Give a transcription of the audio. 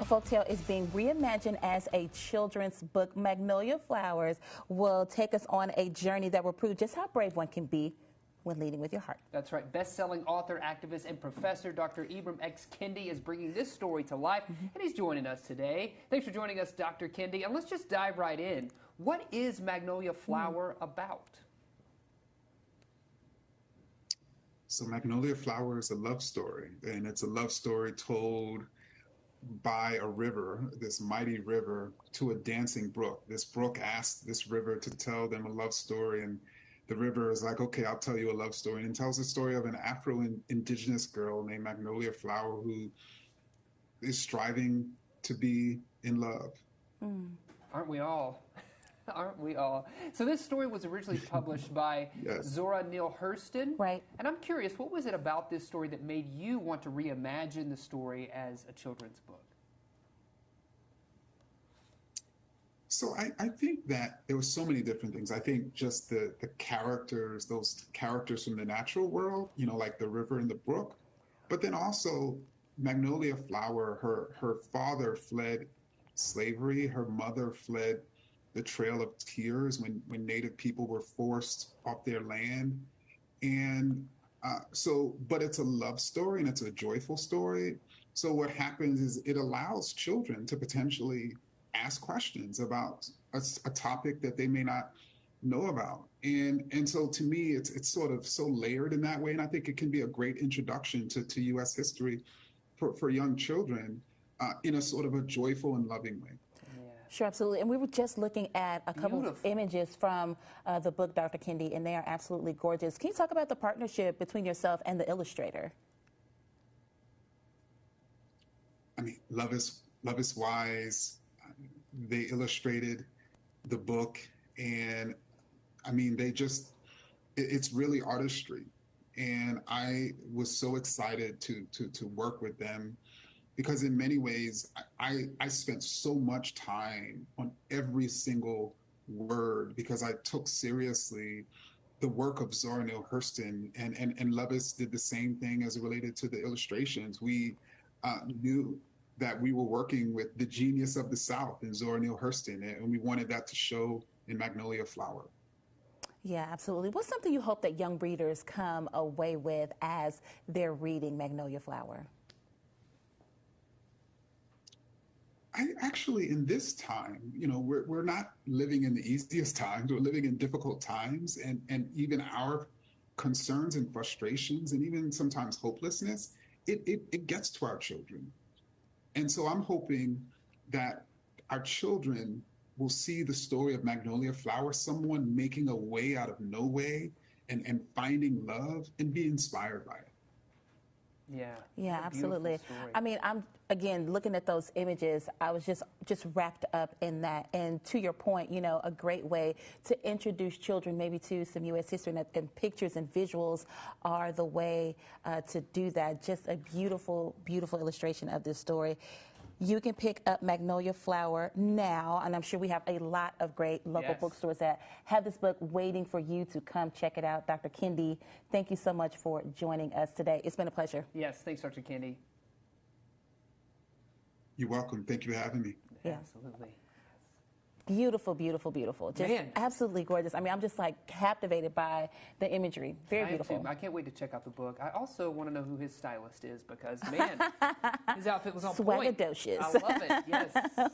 folktale is being reimagined as a children's book. Magnolia Flowers will take us on a journey that will prove just how brave one can be when leading with your heart. That's right. Best-selling author, activist, and professor Dr. Ibram X. Kendi is bringing this story to life, and he's joining us today. Thanks for joining us, Dr. Kendi. And let's just dive right in. What is Magnolia Flower about? So Magnolia Flower is a love story, and it's a love story told by a river, this mighty river, to a dancing brook. This brook asked this river to tell them a love story, and the river is like, okay, I'll tell you a love story, and tells the story of an Afro-Indigenous girl named Magnolia Flower who is striving to be in love. Aren't we all? Aren't we all? So this story was originally published by Zora Neale Hurston. Right. And I'm curious, what was it about this story that made you want to reimagine the story as a children's book? So I think that there were so many different things. I think just the characters, those characters from the natural world, you know, like the river and the brook. But then also Magnolia Flower, her father fled slavery. Her mother fled the Trail of Tears when Native people were forced off their land. And but it's a love story and it's a joyful story. So what happens is it allows children to potentially ask questions about a topic that they may not know about. And so to me, it's sort of so layered in that way. And I think it can be a great introduction to U.S. history for young children in a sort of a joyful and loving way. Sure, absolutely. And we were just looking at a couple of images from the book, Dr. Kendi, and they are absolutely gorgeous. Can you talk about the partnership between yourself and the illustrator? I mean, Love is Wise. They illustrated the book, and I mean, it's really artistry. And I was so excited to work with them, because in many ways, I spent so much time on every single word, because I took seriously the work of Zora Neale Hurston, and Lovis did the same thing as it related to the illustrations. We knew that we were working with the genius of the South in Zora Neale Hurston, and we wanted that to show in Magnolia Flower. Yeah, absolutely. What's something you hope that young readers come away with as they're reading Magnolia Flower? I actually, in this time, you know, we're not living in the easiest times. We're living in difficult times, and even our concerns and frustrations, and even sometimes hopelessness, it gets to our children. And so I'm hoping that our children will see the story of Magnolia Flower, someone making a way out of no way, and finding love and be inspired by it. Yeah, absolutely. I mean, I'm again looking at those images. I was just wrapped up in that. And to your point, you know, a great way to introduce children maybe to some U.S. history, and pictures and visuals are the way to do that. Just a beautiful, beautiful illustration of this story. You can pick up Magnolia Flower now, and I'm sure we have a lot of great local bookstores that have this book waiting for you to come check it out. Dr. Kendi, thank you so much for joining us today. It's been a pleasure. Yes, thanks, Dr. Kendi. You're welcome. Thank you for having me. Yeah. Absolutely. Beautiful, beautiful, beautiful. Just absolutely gorgeous. I mean, I'm just like captivated by the imagery. Very beautiful. I can't wait to check out the book. I also want to know who his stylist is, because, man, his outfit was on point. Swagadocious. I love it, yes.